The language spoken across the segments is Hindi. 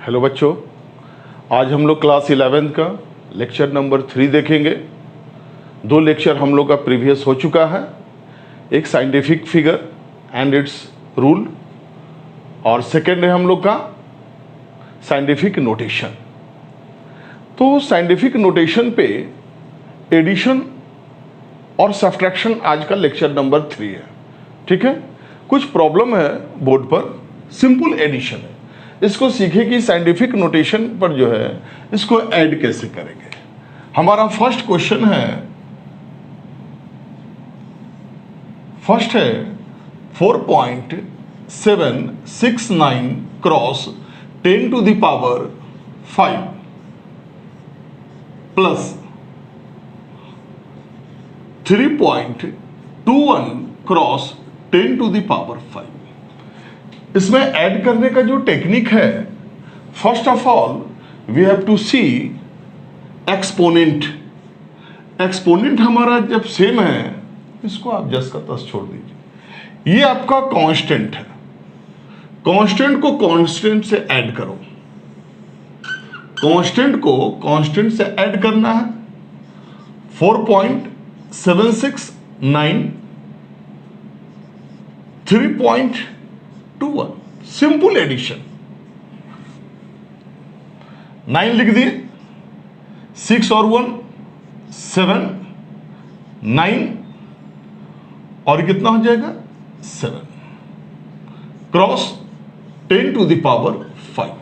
हेलो बच्चों, आज हम लोग क्लास 11 का लेक्चर नंबर 3 देखेंगे। 2 लेक्चर हम लोग का प्रीवियस हो चुका है, एक scientific figure and it's rule और सेकेंड है हम लोग का साइंटिफिक नोटेशन। तो साइंटिफिक नोटेशन पे एडिशन और सब्ट्रैक्शन आज का लेक्चर नंबर 3 है। ठीक है, कुछ प्रॉब्लम है बोर्ड पर, सिंपल एडिशन है, इसको सीखे कि साइंटिफिक नोटेशन पर जो है इसको ऐड कैसे करेंगे। हमारा फर्स्ट क्वेश्चन है 4.769 cross 10 to the power 5 plus 3.21 cross 10 to the power 5। इसमें ऐड करने का जो टेक्निक है, first of all we have to see exponent. Exponent हमारा जब सेम है, इसको आप जस का तस छोड़ दीजिए, ये आपका कांस्टेंट है। कांस्टेंट को कांस्टेंट से ऐड करो, कांस्टेंट को कांस्टेंट से ऐड करना है। 4.769 3.21 सिंपल एडिशन। 9 लिख दिए, 6 और 1 7, 9 और कितना हो जाएगा 7 cross 10 to the power 5,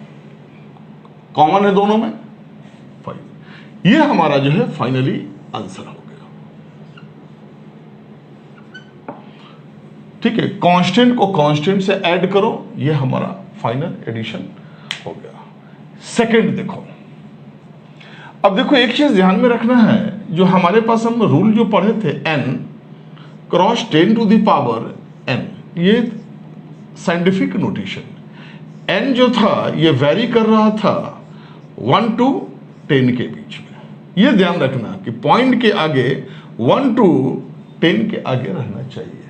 common है दोनों में 5। ये हमारा जो है फाइनली आंसर हो गया। ठीक है, कांस्टेंट को कांस्टेंट से ऐड करो, ये हमारा फाइनल एडिशन हो गया। सेकंड देखो, अब देखो एक चीज ध्यान में रखना है, जो हमारे पास हम रूल जो पढ़े थे n cross 10 to the power n, ये साइंटिफिक नोटेशन। n जो था ये वेरी कर रहा था 1 to 10 के बीच में। ये ध्यान रखना कि पॉइंट के आगे 1 to 10 के आगे रहना चाहिए।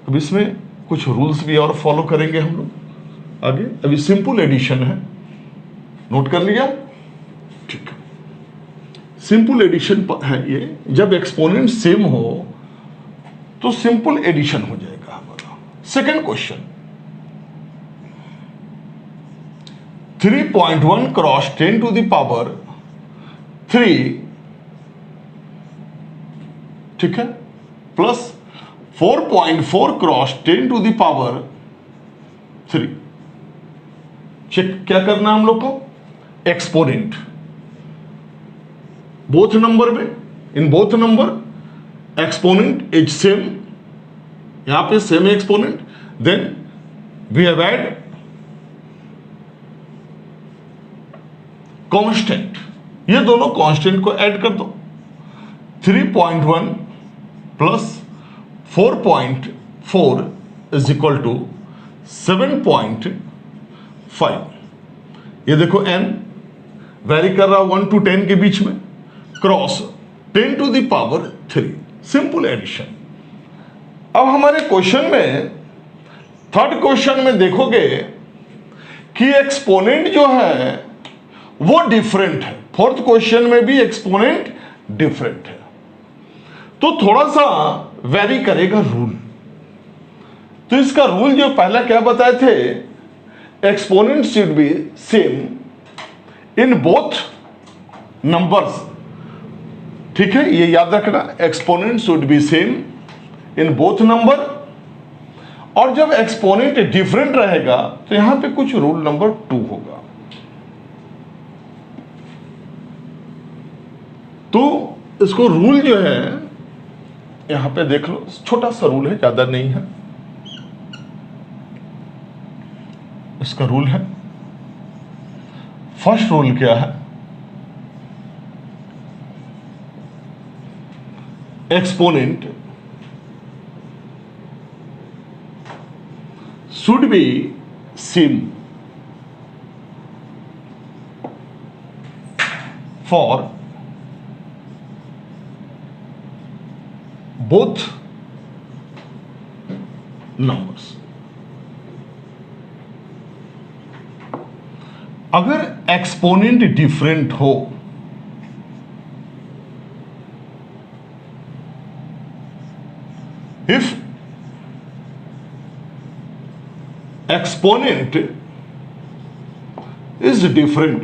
अब इसमें कुछ रूल्स भी और फॉलो करेंगे हम लोग आगे। अभी सिंपल एडिशन है, नोट कर लिया? ठीक है, सिंपल एडिशन है ये। जब एक्सपोनेंट सेम हो तो सिंपल एडिशन हो जाएगा हमारा। Second question, 3.1 cross 10 to the power 3, ठीक है, plus 4.4 cross 10 to the power 3। Check क्या करना है हम लोग को, एक्सपोनेंट बोथ नंबर में, in both number exponent is same, यहां पे same exponent, then we have add constant, ये दोनों कांस्टेंट को ऐड कर दो। 3.1 प्लस 4.4 इज इक्वल टू 7.5। ये देखो n वेरी कर रहा 1 to 10 के बीच में, cross 10 to the power 3, simple addition. अब हमारे क्वेश्चन में, थर्ड क्वेश्चन में देखोगे कि एक्सपोनेंट जो है वो डिफरेंट है। फोर्थ क्वेश्चन में भी एक्सपोनेंट डिफरेंट है, तो थोड़ा सा वेरी करेगा रूल। तो इसका रूल जो पहला क्या बताए थे, exponent should be same in both numbers. ठीक है, ये याद रखना, exponent should be same in both number. और जब एक्सपोनेंट डिफरेंट रहेगा तो यहां पे कुछ रूल नंबर 2 होगा। तो इसको रूल जो है यहां पे देख लो, छोटा सा रूल है, ज्यादा नहीं है। इसका रूल है, फर्स्ट रूल क्या है, exponent should be same for both numbers। अगर एक्सपोनेंट डिफरेंट हो, इफ एक्सपोनेंट इज डिफरेंट,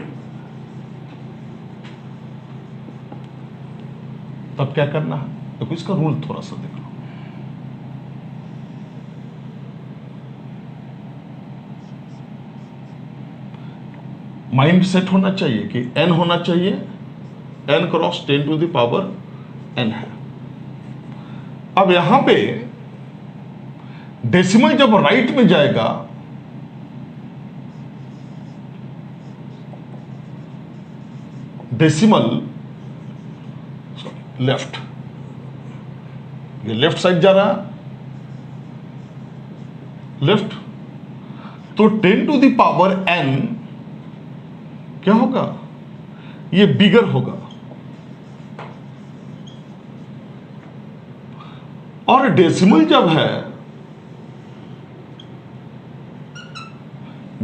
तब क्या करना है? देखो इसका रूल थोड़ा सा देख लो। माइंड सेट होना चाहिए कि n होना चाहिए, n cross 10 to the power n है। अब यहां पे डेसिमल जब राइट में जाएगा, डेसिमल लेफ्ट, ये लेफ्ट साइड जा रहा है, लेफ्ट, तो 10 टू द पावर n क्या होगा? ये बिगर होगा। और डेसिमल जब है,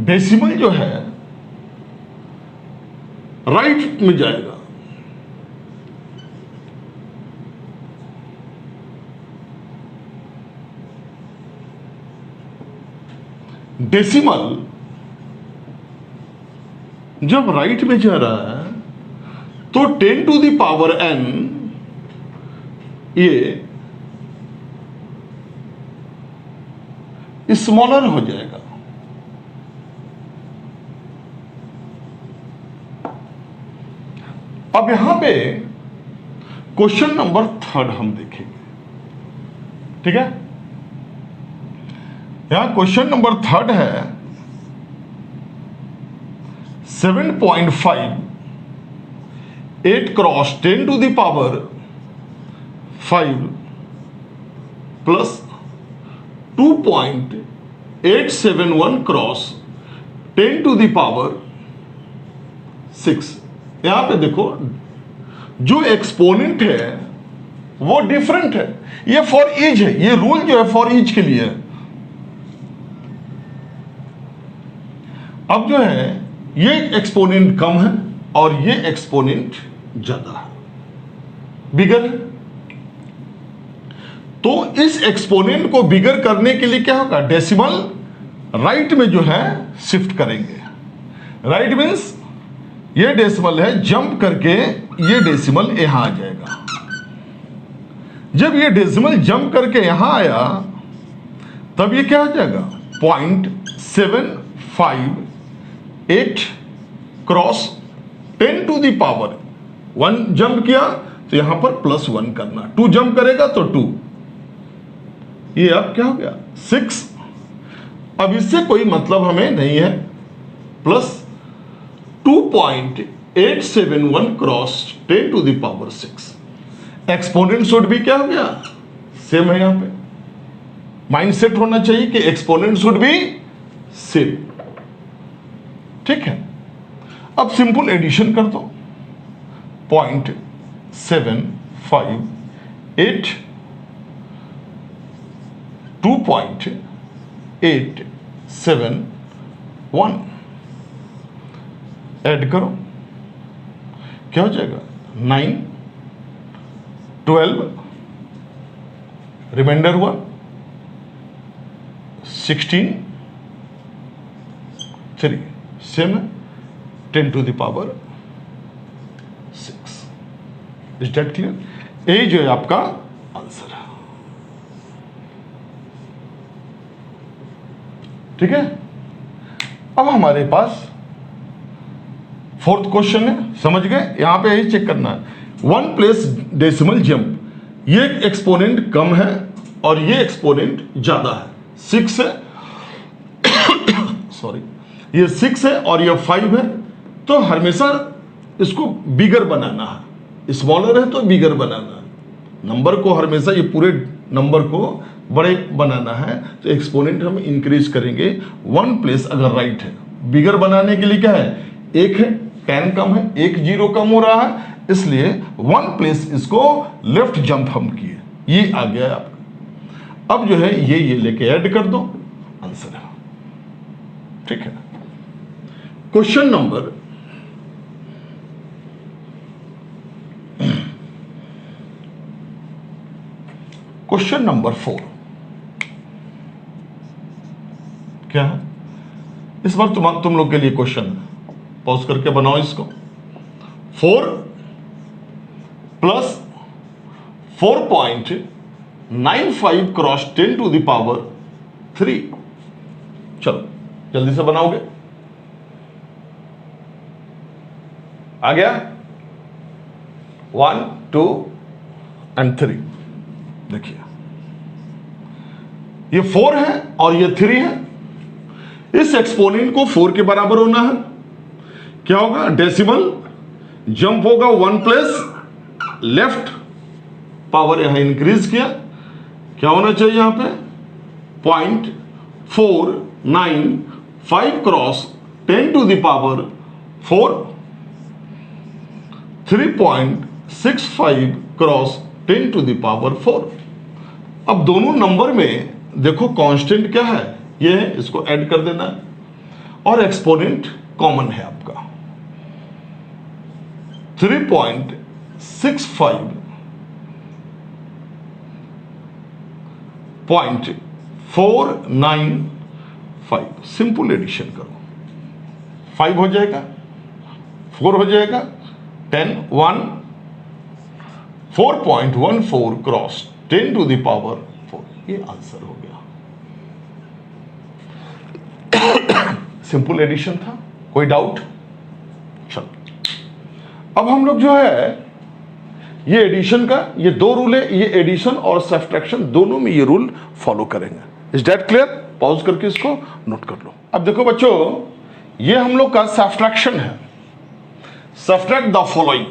डेसिमल जो है राइट में जाएगा, डेसिमल जब राइट में जा रहा है तो 10 टू द पावर n ये स्मॉलर हो जाएगा। अब यहां पे क्वेश्चन नंबर 3 हम देखेंगे, ठीक है? यहां क्वेश्चन नंबर 3 है 7.5 8 cross 10 to the power 5 plus 2.871 cross 10 to the power 6। यहां पे देखो जो एक्सपोनेंट है वो डिफरेंट है, ये फॉर ईच है, ये रूल जो है फॉर ईच के लिए है। अब जो है ये एक्सपोनेंट कम है और ये एक्सपोनेंट ज्यादा है, बिगर है। तो इस एक्सपोनेंट को बिगर करने के लिए क्या होगा? डेसिमल राइट में जो है शिफ्ट करेंगे। राइट मीन्स ये डेसिमल है, जंप करके ये डेसिमल यहां आ जाएगा। जब ये डेसिमल जंप करके यहां आया तब ये क्या हो जाएगा? 0.758 cross 10 to the power 1 jump किया तो यहां पर +1 करना, 2 जंप करेगा तो 2, ये अब क्या हो गया? 6। अब इससे कोई मतलब हमें नहीं है, plus 2.871 cross 10 to the power 6। Exponent should भी क्या हो गया? सेम है। यहां पे माइंडसेट होना चाहिए कि एक्सपोनेंट शुड भी सेम, ठीक है? अब सिंपल एडिशन कर दो, 0.758 2.871 ऐड करो, क्या हो जाएगा? 9 12 रिमाइंडर 1 16, चलिए सेम है, 10 to the power 6। Is that clear? ये जो है आपका आंसर है, ठीक है? अब हमारे पास 4th क्वेश्चन है, समझ गए? यहां पे यही चेक करना है, 1 प्लेस डेसिमल जंप, ये एक्सपोनेंट कम है और ये एक्सपोनेंट ज्यादा है, 6 है सॉरी, ये 6 है और ये 5 है, तो हमेशा इसको बिगर बनाना है। स्मॉलर है तो बिगर बनाना है, नंबर को हमेशा, ये पूरे नंबर को बड़े बनाना है, तो एक्सपोनेंट हम इंक्रीज करेंगे 1 प्लेस अगर राइट है। बिगर बनाने के लिए क्या है? 1 है, 10 कम है, 1 0 कम हो रहा है, इसलिए 1 प्लेस इसको लेफ्ट जंप हम किए, ये आ गया आपका। अब जो है ये लेके ऐड कर दो, आंसर है, ठीक है? क्वेश्चन नंबर क्वेश्चन नंबर 4 क्या है? इस बार तुम लोग के लिए क्वेश्चन पॉज करके बनाओ इसको। 4 plus 4.95 cross 10 to the power 3। चलो जल्दी से बनाओगे। आ गया? 1 2 एंड 3। देखिए ये 4 है और ये 3 है। इस एक्सपोनेंट को 4 के बराबर होना है। क्या होगा? डेसिमल जंप होगा 1 प्लस लेफ्ट पावर, यहां इंक्रीज किया, क्या होना चाहिए यहां पे? 0.495 cross 10 to the power 4, 3.65 cross 10 to the power 4। अब दोनों नंबर में देखो कांस्टेंट क्या है, ये है, इसको ऐड कर देना है और एक्सपोनेंट कॉमन है आपका 3.65.495। सिंपल एडिशन करो, 5 हो जाएगा, 4 हो जाएगा, 10 1, 4.14 क्रॉस 10 टू द पावर 4। ये आंसर हो गया। सिंपल एडिशन था, कोई डाउट? चलो अब हम लोग जो है ये एडिशन का, ये 2 रूल है, ये एडिशन और सब्ट्रैक्शन दोनों में ये रूल फॉलो करेंगे। Is that clear? पॉज करके इसको नोट कर लो। अब देखो बच्चों, ये हम लोग का सब्ट्रैक्शन है। सब्ट्रैक्ट द फॉलोइंग,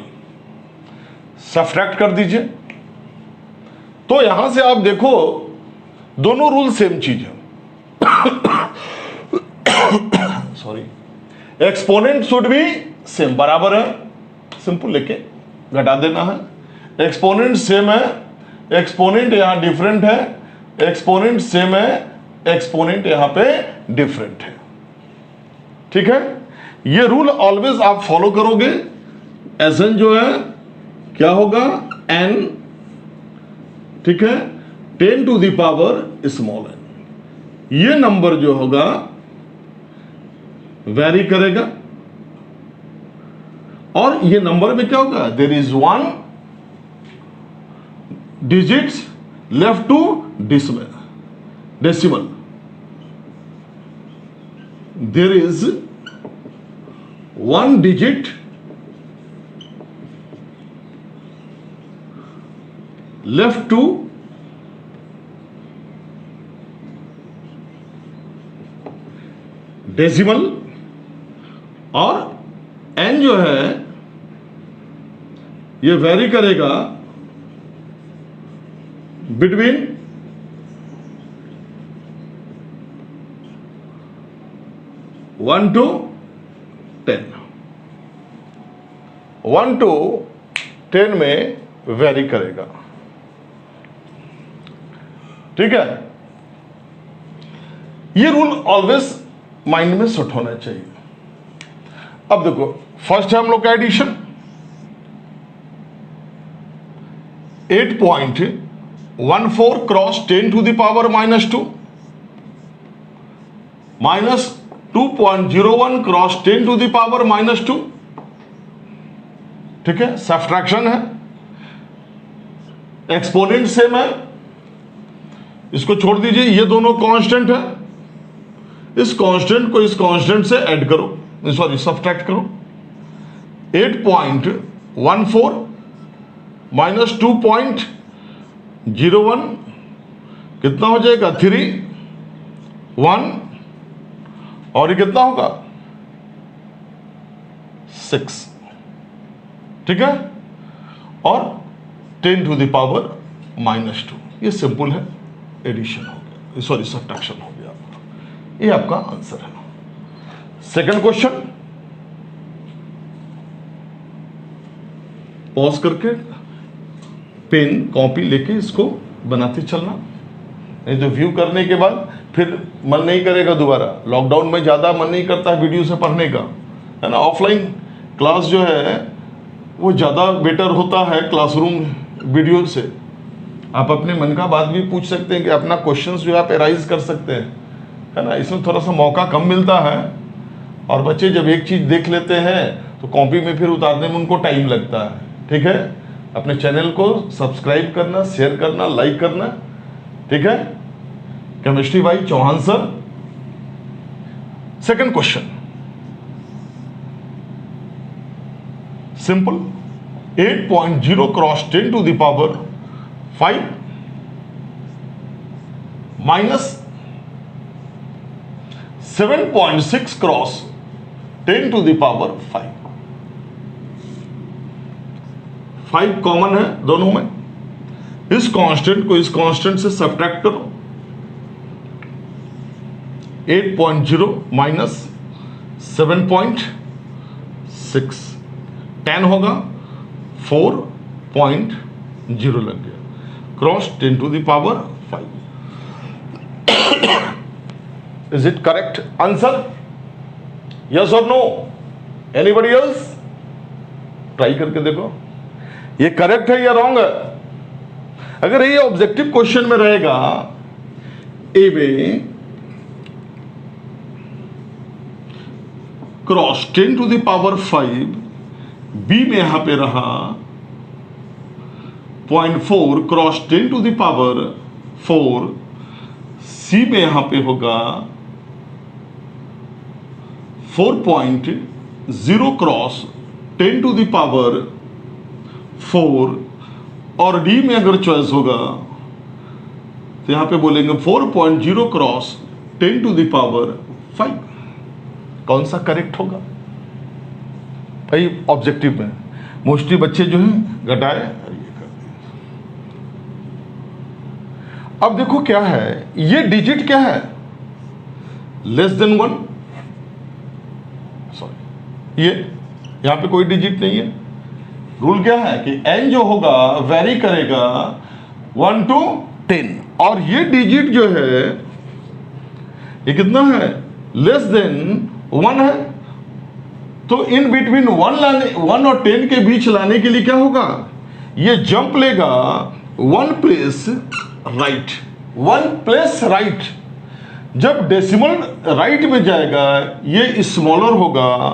सब्ट्रैक्ट कर दीजिए। तो यहां से आप देखो दोनों रूल सेम चीज है। Sorry, exponent should be same, बराबर है, सिंपल लेके घटा देना है। एक्सपोनेंट सेम है, एक्सपोनेंट यहां डिफरेंट है, एक्सपोनेंट सेम है, एक्सपोनेंट यहां पे डिफरेंट है। ठीक है? ये रूल ऑलवेज आप फॉलो करोगे। एसएन जो है क्या होगा? एन, ठीक है, 10 to the power small N. ये नंबर जो होगा वेरी करेगा और ये नंबर में क्या होगा? There is 1 digits left to decimal. There is 1 digit left to decimal और एन जो है ये वेरी करेगा बिटवीन 1 to 10। 1 to 10 में वेरी करेगा। ठीक है? ये रूल ऑलवेज माइंड में सेट होना चाहिए। अब देखो, फर्स्ट है हम लोग का addition. 8.14 cross 10 to the power -2 minus 2.01 cross 10 to the power -2। ठीक है? सब्ट्रैक्शन है, एक्सपोनेंट सेम है, इसको छोड़ दीजिए, ये दोनों कांस्टेंट है। इस कांस्टेंट को इस कांस्टेंट से ऐड करो, सॉरी सब्ट्रैक्ट करो। 8.14 माइनस 2.01 कितना हो जाएगा? 3 1 और ये कितना होगा? 6। ठीक है? और 10 टू द पावर -2। ये सिंपल है, एडिशन हो गया, सॉरी सब्ट्रैक्शन हो गया। ये आपका आंसर है। सेकंड क्वेश्चन, पॉज करके पेन कॉपी लेके इसको बनाते चलना, नहीं तो व्यू करने के बाद फिर मन नहीं करेगा दोबारा। लॉकडाउन में ज़्यादा मन नहीं करता है वीडियो से पढ़ने का, है ना। ऑफलाइन क्लास जो है वो ज़्यादा बेटर होता है क्लासरूम वीडियो से। आप अपने मन का बात भी पूछ सकते हैं कि अपना क्वेश्चंस जो है आप एराइज कर सकते हैं, है ना। इसमें थोड़ा सा मौका कम मिलता है, और बच्चे जब एक चीज़ देख लेते हैं तो कॉपी में फिर उतारने में उनको टाइम लगता है। ठीक है, अपने चैनल को सब्सक्राइब करना, शेयर करना, लाइक करना। ठीक है, केमिस्ट्री भाई Chauhan sir. Second question simple, 8.0 cross 10 to the power 5 minus 7.6 cross 10 to the power 5। 5 common है दोनों में। इस कांस्टेंट को इस कांस्टेंट से सब्ट्रैक्ट करो। 8.0 माइनस 7.6, 10 होगा, 4.0 लग गया, cross 10 to the power 5। Is it correct answer? Yes और नो? Anybody else? ट्राई करके देखो ये करेक्ट है या रॉन्ग है। अगर ये ऑब्जेक्टिव क्वेश्चन में रहेगा ए में cross 10 to the power 5, B में यहां पे रहा 0.4 cross 10 to the power 4, C में यहां पे होगा 4.0 क्रॉस 10 टू द पावर 4, और डी में अगर चॉइस होगा तो यहां पे बोलेंगे 4.0 क्रॉस 10 टू द पावर 5। कौन सा करेक्ट होगा भाई? ऑब्जेक्टिव में मोस्टली बच्चे जो है घटाए ये कर दिए। अब देखो क्या है, ये डिजिट क्या है? लेस देन 1, सॉरी ये यहां पे कोई डिजिट नहीं है। रूल क्या है कि n जो होगा वेरी करेगा 1 to 10, और ये डिजिट जो है ये कितना है? लेस देन 1 है। तो इन बिटवीन 1 और 10 के बीच लाने के लिए क्या होगा? ये जंप लेगा 1 प्लेस राइट, 1 प्लेस राइट। जब डेसिमल राइट में जाएगा ये स्मॉलर होगा,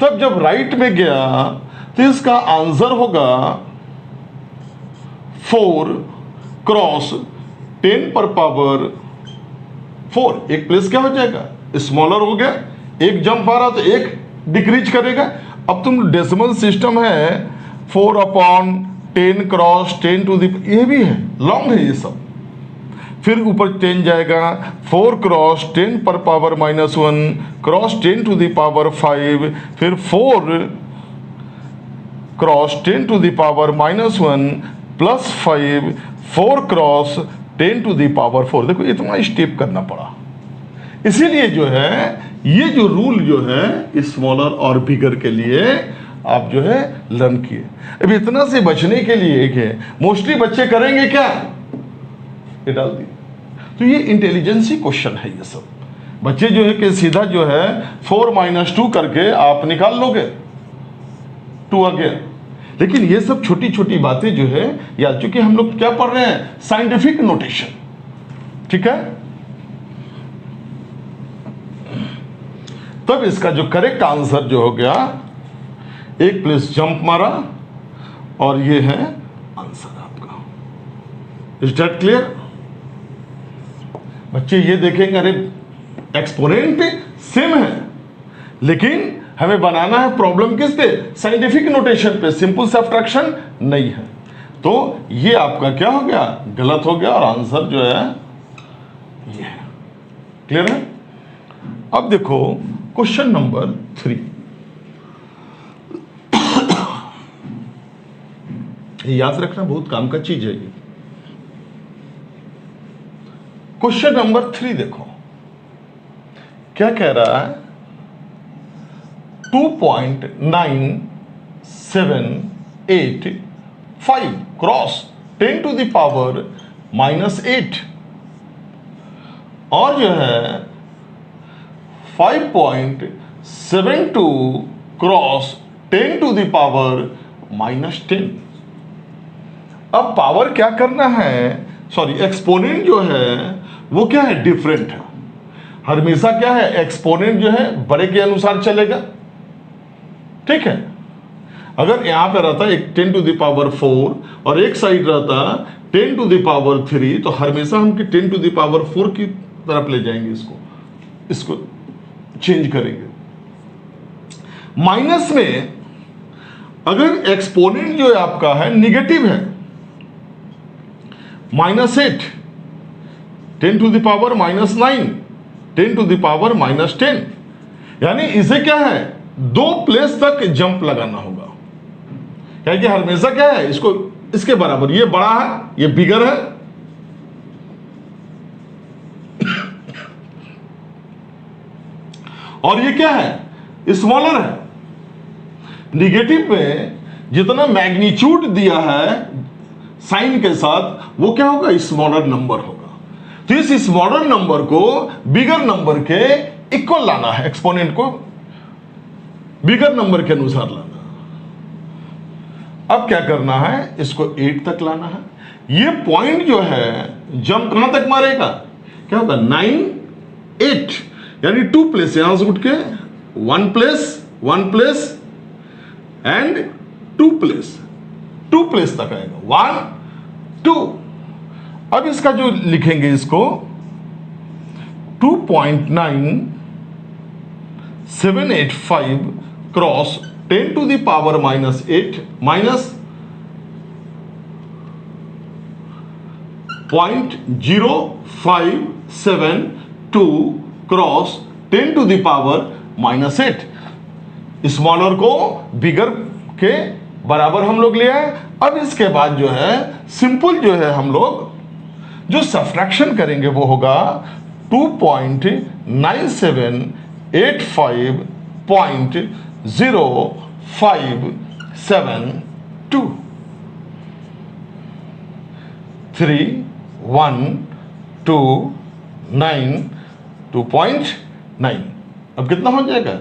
तब जब राइट में गया तो इसका आंसर होगा 4 क्रॉस 10 पर पावर 4। एक प्लेस क्या हो जाएगा? स्मॉलर हो गया, एक जंप आ रहा तो एक डिक्रीज करेगा। अब तुम डेसिमल सिस्टम है 4/10 क्रॉस 10 टू द, ये भी है लॉन्ग है ये सब। फिर ऊपर 10 जाएगा 4 क्रॉस 10 पर power -1 cross 10 to the power 5, फिर 4 cross 10 to the power -1 plus 5, 4 cross 10 to the power 4। देखो इतना स्टेप करना पड़ा। इसीलिए जो है ये जो रूल जो है स्मॉलर और बिगर के लिए आप जो है लर्न किए। अब इतना से बचने के लिए एक है, मोस्टली बच्चे करेंगे क्या? ये डाल दिए। तो ये इंटेलिजेंसी क्वेश्चन है। ये सब बच्चे जो है कि सीधा जो है 4 - 2 करके आप निकाल लोगे, 2 आ गया। लेकिन ये सब छोटी छोटी बातें जो है या चूंकि हम लोग क्या पढ़ रहे हैं? Scientific notation. ठीक है, तब इसका जो करेक्ट आंसर जो हो गया, एक प्लेस जंप मारा और ये है आंसर आपका। Is that clear? बच्चे ये देखेंगे अरे एक्सपोनेंट सेम है, लेकिन हमें बनाना है प्रॉब्लम किस पे? साइंटिफिक नोटेशन पे, सिंपल सब्ट्रैक्शन नहीं है। तो ये आपका क्या हो गया? गलत हो गया, और आंसर जो है ये है। क्लियर है? अब देखो क्वेश्चन नंबर 3। याद रखना बहुत काम का चीज है ये। क्वेश्चन नंबर 3 देखो क्या कह रहा है? 2.975 क्रॉस 10 टू द पावर -8 और जो है 5.72 क्रॉस 10 टू द पावर -10। अब पावर क्या करना है, सॉरी एक्सपोनेंट जो है वो क्या है, डिफरेंट है। हमेशा क्या है, एक्सपोनेंट जो है बड़े के अनुसार चलेगा, ठीक है। अगर यहां पे रहता एक 10 टू द पावर 4 और एक साइड रहता 10 टू द पावर 3, तो हमेशा हम 10 टू द पावर 4 की तरफ ले जाएंगे, इसको चेंज करेंगे। माइनस में अगर एक्सपोनेंट जो है आपका है निगेटिव है, -8, 10 to the power -9, 10 to the power -10, यानी इसे क्या है, 2 प्लेस तक जंप लगाना होगा। क्या कि हमेशा क्या है, इसको इसके बराबर, ये बड़ा है, ये बिगर है, और ये क्या है, स्मॉलर है। निगेटिव में जितना मैग्नीट्यूड दिया है साइन के साथ, वो क्या होगा, स्मॉलर नंबर होगा। तो इस स्मॉलर नंबर को बिगर नंबर के इक्वल लाना है, एक्सपोनेंट को बिगर नंबर के अनुसार लाना। अब क्या करना है, इसको 8 तक लाना है। ये पॉइंट जो है जंप कहां तक मारेगा, क्या होगा, 9, 8, यानी 2 प्लेस, यहां से उठ के 1 प्लेस एंड 2 प्लेस तक आएगा, 1, 2। अब इसका जो लिखेंगे, इसको 2.9785 cross 10 to the power -8 minus 0.0572 cross 10 to the power -8। Smaller को बिगर के बराबर हम लोग ले आए। अब इसके बाद जो है सिंपल जो है हम लोग जो सब्ट्रैक्शन करेंगे वो होगा 2.9785.0572 3 1 2 9 2.9। अब कितना हो जाएगा,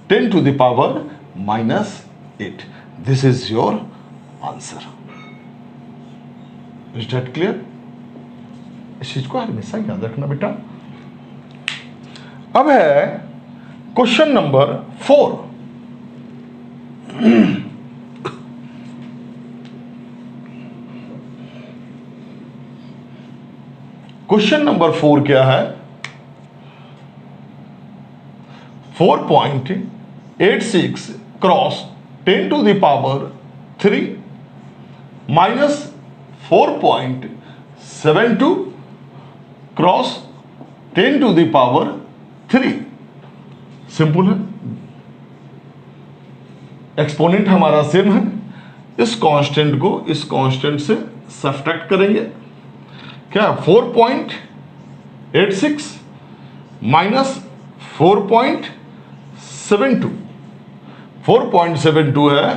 10 to the power -8। This is your answer. Is that clear? इस चीज को हमेशा याद रखना बेटा। अब है क्वेश्चन नंबर 4। क्वेश्चन नंबर 4 क्या है, 4.86 cross 10 to the power 3 minus 4.72 cross 10 to the power 3। Simple है, एक्सपोनेंट हमारा सेम है। इस कांस्टेंट को इस कांस्टेंट से सब्ट्रैक्ट करेंगे, क्या 4.86 माइनस 4.72। 4.72 है,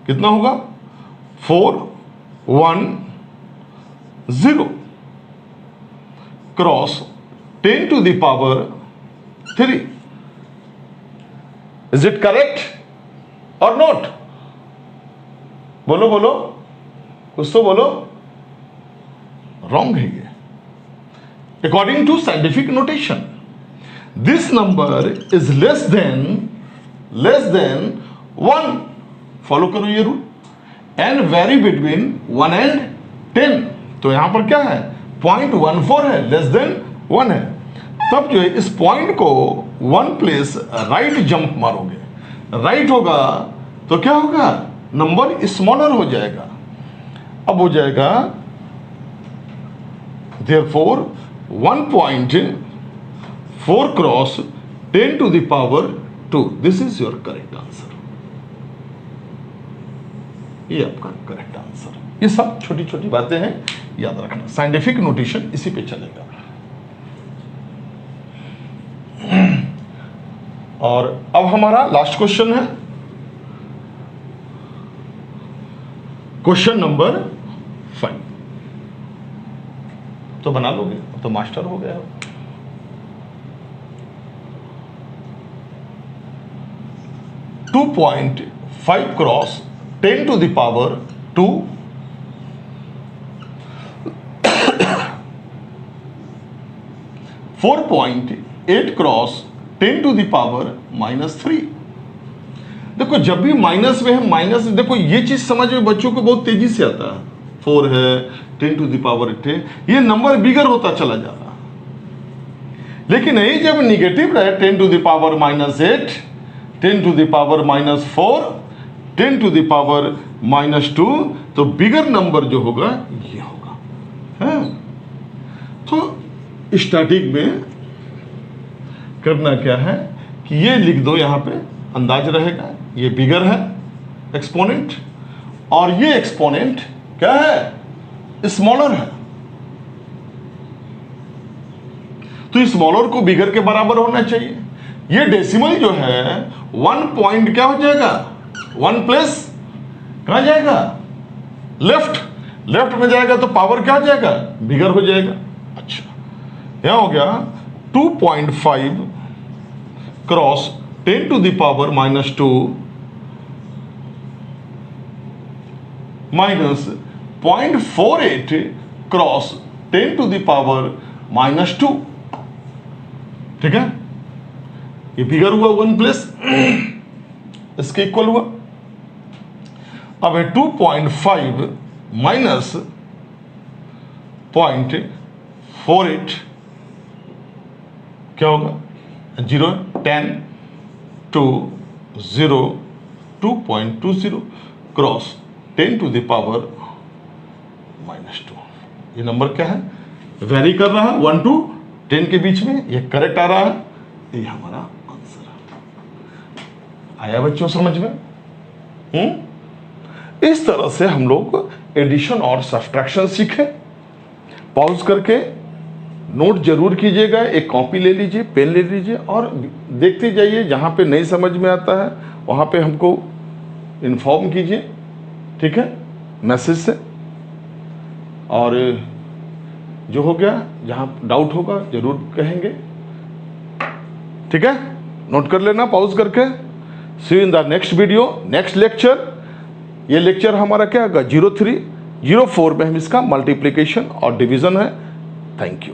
कितना होगा, 410 cross 10 to the power 3। Is it correct और नॉट? बोलो बोलो, कुछ तो बोलो। रॉन्ग है ये। According to scientific notation, this number is less than 1। Follow करो ये रूल, एंड वेरी बिटवीन 1 एंड 10। तो यहां पर क्या है, 0.14 है, लेस देन 1 है। तब जो है इस पॉइंट को 1 प्लेस राइट जंप मारोगे, राइट होगा तो क्या होगा, नंबर स्मॉलर हो जाएगा। अब हो जाएगा therefore 1.4 cross 10 to the power 2। This is your correct answer. ये आपका करेक्ट आंसर। ये सब छोटी छोटी बातें हैं, याद रखना। साइंटिफिक नोटेशन इसी पे चलेगा। और अब हमारा लास्ट क्वेश्चन है, क्वेश्चन नंबर 5। तो बना लोगे, अब तो मास्टर हो गया हो। 2.5 cross 10 to the power 2, 4.8 cross 10 to the power -3। देखो जब भी माइनस में है, माइनस, देखो ये चीज समझ में बच्चों को बहुत तेजी से आता है। 4 है, 10 to the पावर 8 है, ये नंबर बिगर होता चला जा रहा। लेकिन यही जब निगेटिव रहे 10 to the power -8, 10 to the power -4, 10 to the power -2, तो बिगर नंबर जो होगा ये होगा, है? तो स्टार्टिंग में करना क्या है कि ये लिख दो, यहां पे अंदाज रहेगा, ये बिगर है एक्सपोनेंट, और ये एक्सपोनेंट क्या है, स्मॉलर है। तो स्मॉलर को बिगर के बराबर होना चाहिए। ये डेसिमल जो है 1 पॉइंट क्या हो जाएगा, 1 प्लस कहां जाएगा, लेफ्ट, लेफ्ट में जाएगा तो पावर क्या हो जाएगा, बिगर हो जाएगा। अच्छा, यहां हो गया 2.5 cross 10 to the power -2 minus 0.48 cross 10 to the power -2, ठीक है? ये फिगर हुआ 1 प्लस, इसके इक्वल हुआ। अब है 2.5 माइनस 0.48 क्या होगा, 0, 10 to 0, 2.20 cross 10 to the power -2। ये नंबर क्या है, वेरी कर रहा है 1 to 10 के बीच में, ये करेक्ट आ रहा है, ये हमारा आंसर है। आया बच्चों समझ में? इस तरह से हम लोग एडिशन और सब्ट्रैक्शन सीखे। पॉज करके नोट जरूर कीजिएगा, एक कॉपी ले लीजिए, पेन ले लीजिए और देखते जाइए, जहाँ पे नहीं समझ में आता है वहाँ पे हमको इन्फॉर्म कीजिए, ठीक है, मैसेज से। और जो हो गया, जहाँ डाउट होगा जरूर कहेंगे, ठीक है, नोट कर लेना पॉज करके। See you in the next video, next lecture. ये लेक्चर हमारा क्या होगा, 0304 में हम इसका मल्टीप्लिकेशन और डिवीजन है। Thank you.